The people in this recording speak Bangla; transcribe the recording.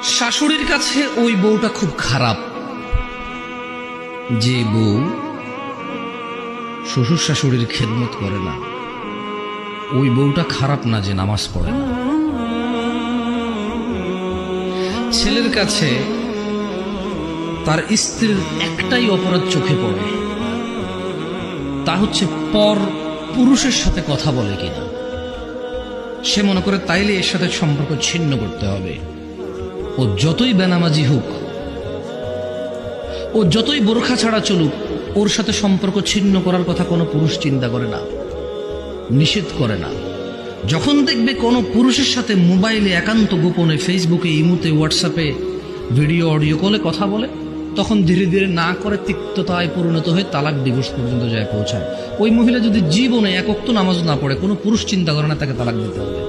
শাশুড়ির কাছে ওই বউটা খুব খারাপ, যে বউ শ্বশুর শাশুড়ির খেদমত করে না। ওই বউটা খারাপ না যে নামাজ পড়ে না। ছেলের কাছে তার স্ত্রীর একটাই অপরাধ চোখে পড়ে, তা হচ্ছে পর পুরুষের সাথে কথা বলে কিনা। সে মনে করে তাইলে এর সাথে সম্পর্ক ছিন্ন করতে হবে। ও যতই বেনামাজি হোক, ও যতই বোরখা ছাড়া চলুক, ওর সাথে সম্পর্ক ছিন্ন করার কথা কোনো পুরুষ চিন্তা করে না, নিষেধ করে না। যখন দেখবে কোনো পুরুষের সাথে মোবাইলে একান্ত গোপনে, ফেসবুকে, ইমুতে, হোয়াটসঅ্যাপে, ভিডিও অডিও কলে কথা বলে, তখন ধীরে ধীরে না করে তিক্ততায় পরিণত হয়ে তালাক, ডিভোর্স পর্যন্ত যায় পৌঁছায়। ওই মহিলা যদি জীবনে এক ওয়াক্ত নামাজ না পড়ে, কোনো পুরুষ চিন্তা করে না তাকে তালাক দিতে হবে।